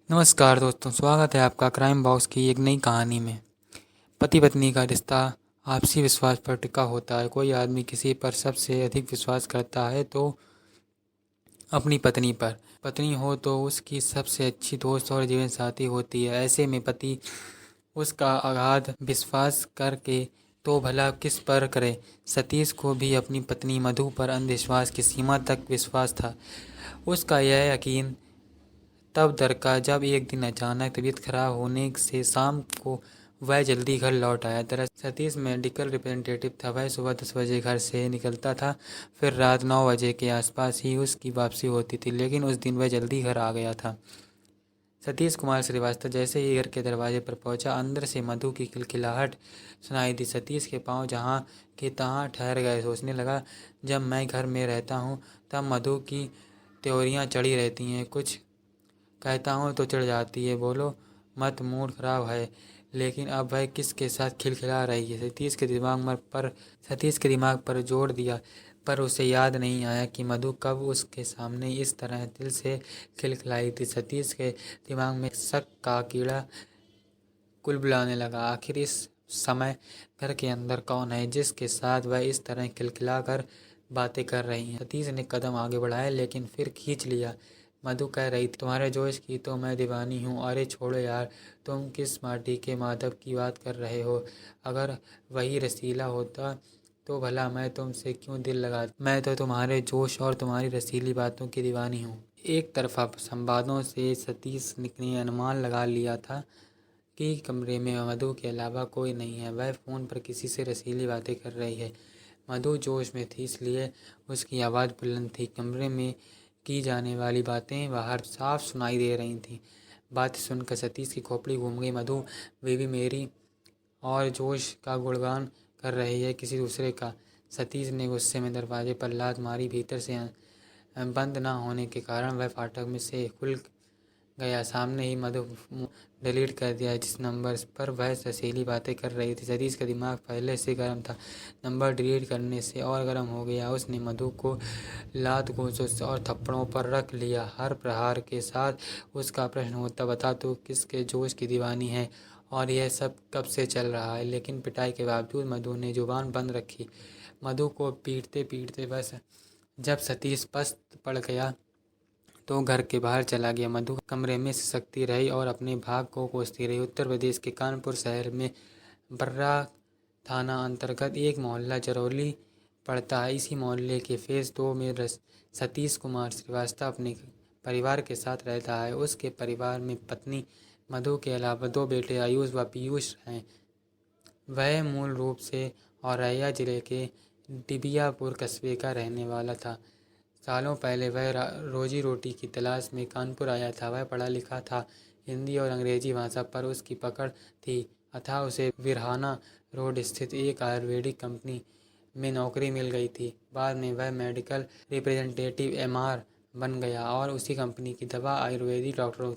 नमस्कार दोस्तों, स्वागत है आपका क्राइम बॉक्स की एक नई कहानी में। पति पत्नी का रिश्ता आपसी विश्वास पर टिका होता है। कोई आदमी किसी पर सबसे अधिक विश्वास करता है तो अपनी पत्नी पर। पत्नी हो तो उसकी सबसे अच्छी दोस्त और जीवन साथी होती है। ऐसे में पति उसका अगाध विश्वास करके तो भला किस पर करे। सतीश को भी अपनी पत्नी मधु पर अंधविश्वास की सीमा तक विश्वास था। उसका यह यकीन तब दरका जब एक दिन अचानक तबीयत खराब होने से शाम को वह जल्दी घर लौट आया। दरअसल सतीश मेडिकल रिप्रेजेंटेटिव था। वह सुबह 10 बजे घर से निकलता था, फिर रात 9 बजे के आसपास ही उसकी वापसी होती थी, लेकिन उस दिन वह जल्दी घर आ गया था। सतीश कुमार श्रीवास्तव जैसे ही घर के दरवाजे पर पहुंचा, अंदर से मधु की खिलखिलाहट सुनाई दी। सतीश के पांव जहां के तहां ठहर गए। सोचने लगा, जब मैं घर में रहता हूं तब मधु की त्योरियां चढ़ी रहती हैं। कुछ कहता हूँ तो चिढ़ जाती है, बोलो मत, मूड खराब है। लेकिन अब वह किसके साथ खिलखिला रही है? सतीश के दिमाग पर जोर दिया, पर उसे याद नहीं आया कि मधु कब उसके सामने इस तरह दिल से खिलखिलाई थी। सतीश के दिमाग में शक का कीड़ा कुलबुलाने लगा। आखिर इस समय घर के अंदर कौन है जिसके साथ वह इस तरह खिलखिला कर बातें कर रही हैं? सतीश ने कदम आगे बढ़ाया, लेकिन फिर खींच लिया। मधु कह रही थी, तुम्हारे जोश की तो मैं दीवानी हूँ। अरे छोड़ो यार, तुम किस माटी के माधव की बात कर रहे हो? अगर वही रसीला होता तो भला मैं तुमसे क्यों दिल लगा? मैं तो तुम्हारे जोश और तुम्हारी रसीली बातों की दीवानी हूँ। एक तरफा संवादों से सतीश ने अनुमान लगा लिया था कि कमरे में मधु के अलावा कोई नहीं है। वह फ़ोन पर किसी से रसीली बातें कर रही है। मधु जोश में थी, इसलिए उसकी आवाज़ बुलंद थी। कमरे में की जाने वाली बातें बाहर साफ सुनाई दे रही थीं। बातें सुनकर सतीश की खोपड़ी घूम गई। मधु बेबी मेरी और जोश का गुणगान कर रही है किसी दूसरे का। सतीश ने गुस्से में दरवाजे पर लात मारी। भीतर से बंद न होने के कारण वह फाटक में से खुल गया। सामने ही मधु डिलीट कर दिया जिस नंबर पर वह रसीली बातें कर रही थी। सतीश का दिमाग पहले से गर्म था, नंबर डिलीट करने से और गर्म हो गया। उसने मधु को लात घूंसों और थप्पड़ों पर रख लिया। हर प्रहार के साथ उसका प्रश्न होता, बता तू किसके जोश की दीवानी है और यह सब कब से चल रहा है? लेकिन पिटाई के बावजूद मधु ने जुबान बंद रखी। मधु को पीटते पीटते बस जब सतीश पस्त पड़ गया तो घर के बाहर चला गया। मधु कमरे में सिसकती रही और अपने भाग को कोसती रही। उत्तर प्रदेश के कानपुर शहर में बर्रा थाना अंतर्गत एक मोहल्ला जरौली पड़ता है। इसी मोहल्ले के फेज़ 2 में सतीश कुमार श्रीवास्तव अपने परिवार के साथ रहता है। उसके परिवार में पत्नी मधु के अलावा 2 बेटे आयुष व पीयूष हैं। वह मूल रूप से औरैया जिले के डिबियापुर कस्बे का रहने वाला था। सालों पहले वह रोजी रोटी की तलाश में कानपुर आया था। वह पढ़ा लिखा था, हिंदी और अंग्रेजी भाषा पर उसकी पकड़ थी, अतः उसे विरहाना रोड स्थित एक आयुर्वेदिक कंपनी में नौकरी मिल गई थी। बाद में वह मेडिकल रिप्रेजेंटेटिव एमआर बन गया और उसी कंपनी की दवा आयुर्वेदिक डॉक्टरों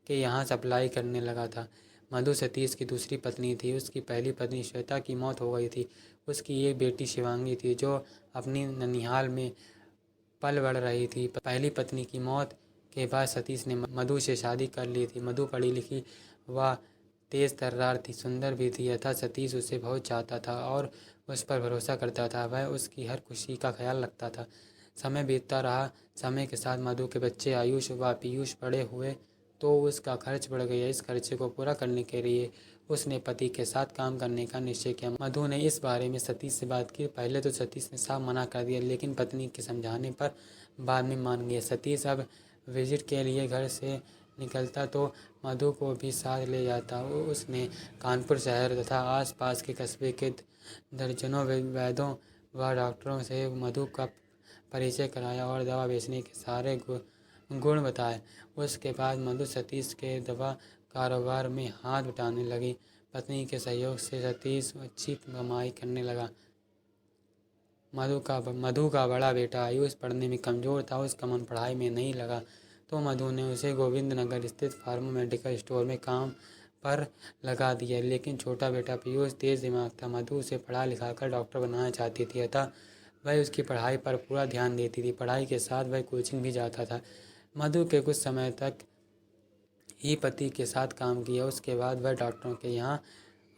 के यहाँ सप्लाई करने लगा था। मधु सतीश की दूसरी पत्नी थी। उसकी पहली पत्नी श्वेता की मौत हो गई थी। उसकी एक बेटी शिवांगी थी जो अपनी ननिहाल में पल बढ़ रही थी। पहली पत्नी की मौत के बाद सतीश ने मधु से शादी कर ली थी। मधु पढ़ी लिखी व तेज तर्रार थी, सुंदर भी थी, अतः सतीश उसे बहुत चाहता था और उस पर भरोसा करता था। वह उसकी हर खुशी का ख्याल रखता था। समय बीतता रहा। समय के साथ मधु के बच्चे आयुष व पीयूष बड़े हुए तो उसका खर्च बढ़ गया। इस खर्चे को पूरा करने के लिए उसने पति के साथ काम करने का निश्चय किया। मधु ने इस बारे में सतीश से बात की। पहले तो सतीश ने साफ मना कर दिया, लेकिन पत्नी के समझाने पर बाद में मान गया। सतीश अब विजिट के लिए घर से निकलता तो मधु को भी साथ ले जाता। उसने कानपुर शहर तथा आसपास के कस्बे के दर्जनों वैद्यों व डॉक्टरों से मधु का परिचय कराया और दवा बेचने के सारे गुण बताए। उसके बाद मधु सतीश के दवा कारोबार में हाथ बटाने लगी। पत्नी के सहयोग से सतीश अच्छी कमाई करने लगा। मधु का बड़ा बेटा आयुष पढ़ने में कमज़ोर था। उसका मन पढ़ाई में नहीं लगा तो मधु ने उसे गोविंद नगर स्थित फार्मा मेडिकल स्टोर में काम पर लगा दिया। लेकिन छोटा बेटा पीयूष तेज दिमाग था। मधु उसे पढ़ा लिखा कर डॉक्टर बनाना चाहती थी, अतः वह उसकी पढ़ाई पर पूरा ध्यान देती थी। पढ़ाई के साथ वह कोचिंग भी जाता था। मधु के कुछ समय तक ही पति के साथ काम किया। उसके बाद वह डॉक्टरों के यहाँ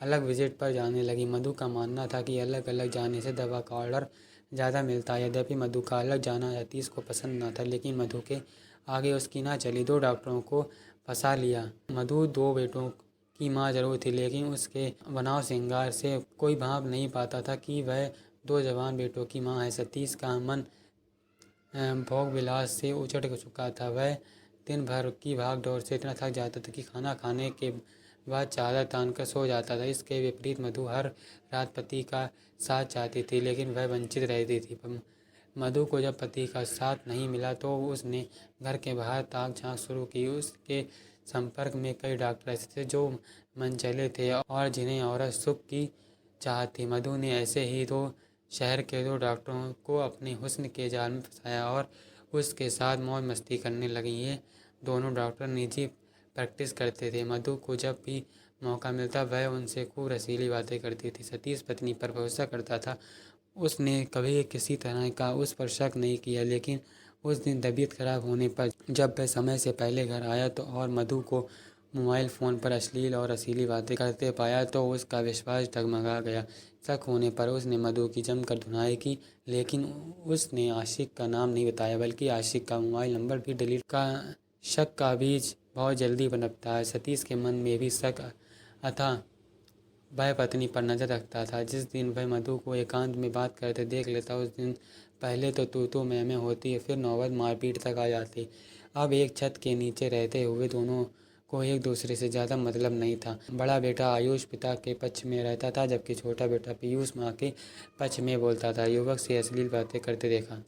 अलग विजिट पर जाने लगी। मधु का मानना था कि अलग अलग जाने से दवा का ऑर्डर ज़्यादा मिलता है। यद्यपि मधु का अलग जाना सतीश को पसंद न था, लेकिन मधु के आगे उसकी ना चली। 2 डॉक्टरों को फंसा लिया। मधु 2 बेटों की माँ जरूर थी, लेकिन उसके बनाव श्रृंगार से कोई भांप नहीं पाता था कि वह 2 जवान बेटों की माँ है। सतीश का मन भोग विलास से उचट चुका था। वह दिन भर की भाग दौड़ से इतना थक जाता था कि खाना खाने के बाद चादर तानकर सो जाता था। इसके विपरीत मधु हर रात पति का साथ चाहती थी, लेकिन वह वंचित रहती थी। मधु को जब पति का साथ नहीं मिला तो उसने घर के बाहर ताक झांक शुरू की। उसके संपर्क में कई डॉक्टर ऐसे थे जो मनचले थे और जिन्हें औरत सुख की चाहत थी। मधु ने ऐसे ही 2 शहर के 2 डॉक्टरों को अपने हुस्न के जाल में फंसाया और उसके साथ मौज मस्ती करने लगी। ये दोनों डॉक्टर निजी प्रैक्टिस करते थे। मधु को जब भी मौका मिलता वह उनसे खूब रसीली बातें करती थी। सतीश पत्नी पर भरोसा करता था। उसने कभी किसी तरह का उस पर शक नहीं किया, लेकिन उस दिन तबीयत खराब होने पर जब वह समय से पहले घर आया तो और मधु को मोबाइल फ़ोन पर अश्लील और रसीली बातें करते पाया तो उसका विश्वास डगमगा गया। शक होने पर उसने मधु की जमकर धुनाई की, लेकिन उसने आशिक का नाम नहीं बताया, बल्कि आशिक का मोबाइल नंबर भी डिलीट का। शक का बीज बहुत जल्दी पनपता है। सतीश के मन में भी शक अथा। वह पत्नी पर नज़र रखता था। जिस दिन वह मधु को एकांत में बात करते देख लेता, उस दिन पहले तो तू मैं होती, फिर नौबत मारपीट तक आ जाती। अब एक छत के नीचे रहते हुए दोनों को एक दूसरे से ज़्यादा मतलब नहीं था। बड़ा बेटा आयुष पिता के पक्ष में रहता था, जबकि छोटा बेटा पीयूष माँ के पक्ष में बोलता था। युवक से अश्लील बातें करते देखा।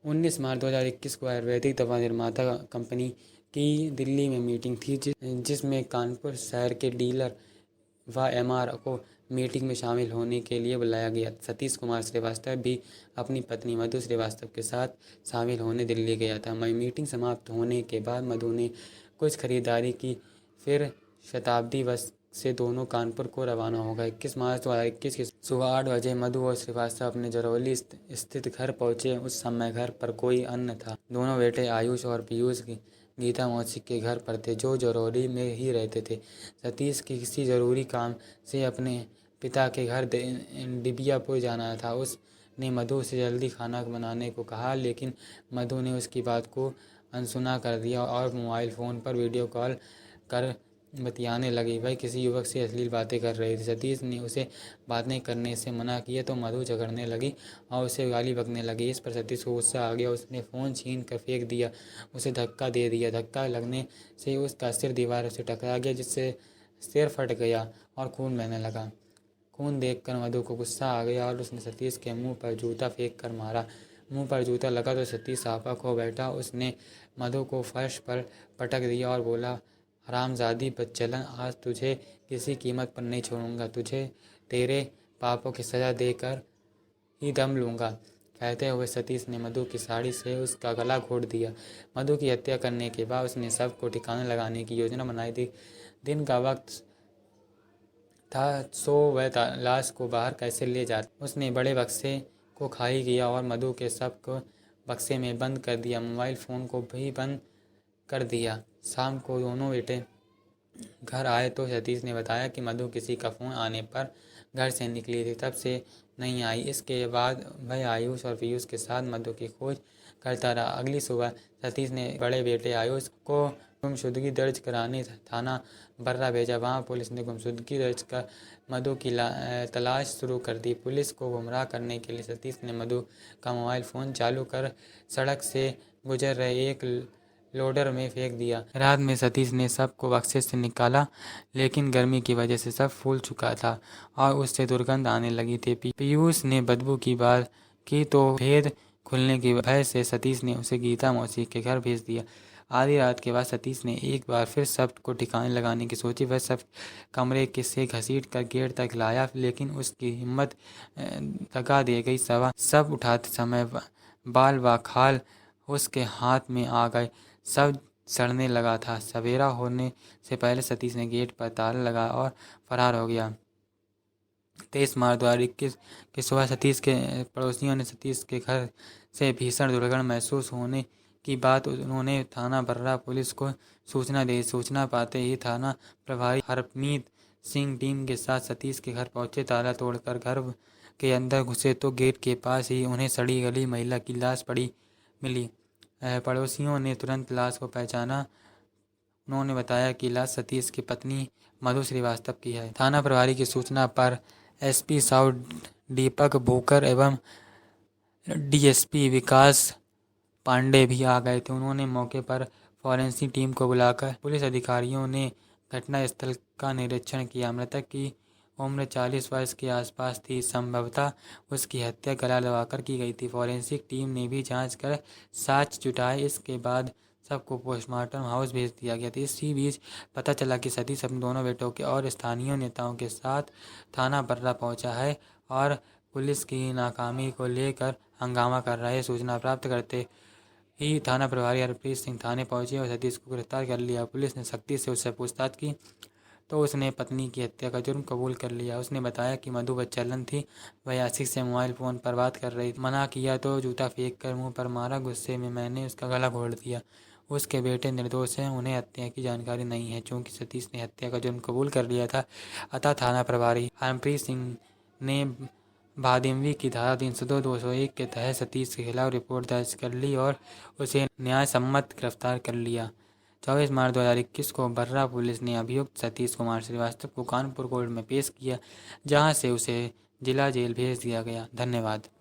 19 मार्च 2021 को आयुर्वेदिक दवा निर्माता कंपनी की दिल्ली में मीटिंग थी, जिसमें कानपुर शहर के डीलर व एमआर को मीटिंग में शामिल होने के लिए बुलाया गया। सतीश कुमार श्रीवास्तव भी अपनी पत्नी मधु श्रीवास्तव के साथ शामिल होने दिल्ली गया था। मीटिंग समाप्त होने के बाद मधु ने कुछ खरीदारी की, फिर शताब्दी बस से दोनों कानपुर को रवाना हो गए। 21 मार्च 2021 की सुबह 8 बजे मधु और श्रीवास्तव अपने जरौली स्थित घर पहुंचे। उस समय घर पर कोई अन्य था। दोनों बेटे आयुष और पीयूष गीता मौसी के घर पर थे, जो जरौली में ही रहते थे। सतीश की किसी ज़रूरी काम से अपने पिता के घर डिबियापुर जाना था। उसने मधु से जल्दी खाना बनाने को कहा, लेकिन मधु ने उसकी बात को अनसुना कर दिया और मोबाइल फ़ोन पर वीडियो कॉल कर बतियाने लगी। वह किसी युवक से अश्लील बातें कर रही थी। सतीश ने उसे बातें करने से मना किया तो मधु झगड़ने लगी और उसे गाली बकने लगी। इस पर सतीश को गुस्सा आ गया। उसने फ़ोन छीन कर फेंक दिया, उसे धक्का दे दिया। धक्का लगने से उसका सिर दीवार से टकरा गया, जिससे सिर फट गया और खून बहने लगा। खून देखकर मधु को गुस्सा आ गया और उसने सतीश के मुंह पर जूता फेंक कर मारा। मुंह पर जूता लगा तो सतीश आपा खो बैठा। उसने मधु को फर्श पर पटक दिया और बोला, हरामजादी बदचलन, आज तुझे किसी कीमत पर नहीं छोड़ूंगा। तुझे तेरे पापों की सज़ा देकर ही दम लूँगा। कहते हुए सतीश ने मधु की साड़ी से उसका गला घोट दिया। मधु की हत्या करने के बाद उसने सब को ठिकाने लगाने की योजना बनाई थी। दिन का वक्त था, सो वह लाश को बाहर कैसे ले जाता। उसने बड़े बक्से को खाली किया और मधु के शव को बक्से में बंद कर दिया। मोबाइल फ़ोन को भी बंद कर दिया। शाम को दोनों बेटे घर आए तो सतीश ने बताया कि मधु किसी का फ़ोन आने पर घर से निकली थी, तब से नहीं आई। इसके बाद वह आयुष और पीयूष के साथ मधु की खोज करता रहा। अगली सुबह सतीश ने बड़े बेटे आयुष को गुमशुदगी दर्ज कराने थाना बर्रा भेजा। वहां पुलिस ने गुमशुदगी दर्ज कर मधु की तलाश शुरू कर दी। पुलिस को गुमराह करने के लिए सतीश ने मधु का मोबाइल फ़ोन चालू कर सड़क से गुजर रहे एक लोडर में फेंक दिया। रात में सतीश ने सब को बक्से से निकाला, लेकिन गर्मी की वजह से सब फूल चुका था और उससे दुर्गंध आने लगी थी। पीयूष ने बदबू की बात की तो भेद खुलने की भय से सतीश ने उसे गीता मौसी के घर भेज दिया। आधी रात के बाद सतीश ने एक बार फिर सब को ठिकाने लगाने की सोची। वह सब कमरे के से घसीट कर गेट तक लाया, लेकिन उसकी हिम्मत दगा दे गई। सब उठाते समय बाल व खाल उसके हाथ में आ गए। सब सड़ने लगा था। सवेरा होने से पहले सतीश ने गेट पर ताला लगाया और फरार हो गया। 23 मार्च 2021 की सुबह सतीश के पड़ोसियों ने सतीश के घर से भीषण दुर्गंध महसूस होने की बात उन्होंने थाना बर्रा पुलिस को सूचना दी। सूचना पाते ही थाना प्रभारी हरप्रीत सिंह टीम के साथ सतीश के घर पहुंचे। ताला तोड़कर घर के अंदर घुसे तो गेट के पास ही उन्हें सड़ी गली महिला की लाश पड़ी मिली। पड़ोसियों ने तुरंत लाश को पहचाना। उन्होंने बताया कि लाश सतीश की पत्नी मधु श्रीवास्तव की है। थाना प्रभारी की सूचना पर एसपी साउथ दीपक भूकर एवं डीएसपी विकास पांडे भी आ गए थे। उन्होंने मौके पर फॉरेंसिक टीम को बुलाकर पुलिस अधिकारियों ने घटनास्थल का निरीक्षण किया। मृतक की उम्र 40 वर्ष के आसपास थी। संभवतः उसकी हत्या गला दबाकर की गई थी। फॉरेंसिक टीम ने भी जांच कर साक्ष्य जुटाए। इसके बाद सबको पोस्टमार्टम हाउस भेज दिया गया था। इसी बीच पता चला कि सतीश अपने दोनों बेटों के और स्थानीय नेताओं के साथ थाना बर्रा पहुंचा है और पुलिस की नाकामी को लेकर हंगामा कर रहा है। सूचना प्राप्त करते ही थाना प्रभारी हरप्रीत सिंह थाने पहुंचे और सतीश को गिरफ्तार कर लिया। पुलिस ने सख्ती से उससे पूछताछ की तो उसने पत्नी की हत्या का जुर्म कबूल कर लिया। उसने बताया कि मधु बच्चलन थी, वह आशिक से मोबाइल फ़ोन पर बात कर रही थी। मना किया तो जूता फेंक कर मुंह पर मारा। गुस्से में मैंने उसका गला घोट दिया। उसके बेटे निर्दोष हैं, उन्हें हत्या की जानकारी नहीं है। चूँकि सतीश ने हत्या का जुर्म कबूल कर लिया था, अतः थाना प्रभारी हरप्रीत सिंह ने भादिमवी की धारा 302, 201 के तहत सतीश के खिलाफ रिपोर्ट दर्ज कर ली और उसे न्याय सम्मत गिरफ्तार कर लिया। 24 मार्च 2021 को बर्रा पुलिस ने अभियुक्त सतीश कुमार श्रीवास्तव को कानपुर कोर्ट में पेश किया, जहां से उसे जिला जेल भेज दिया गया। धन्यवाद।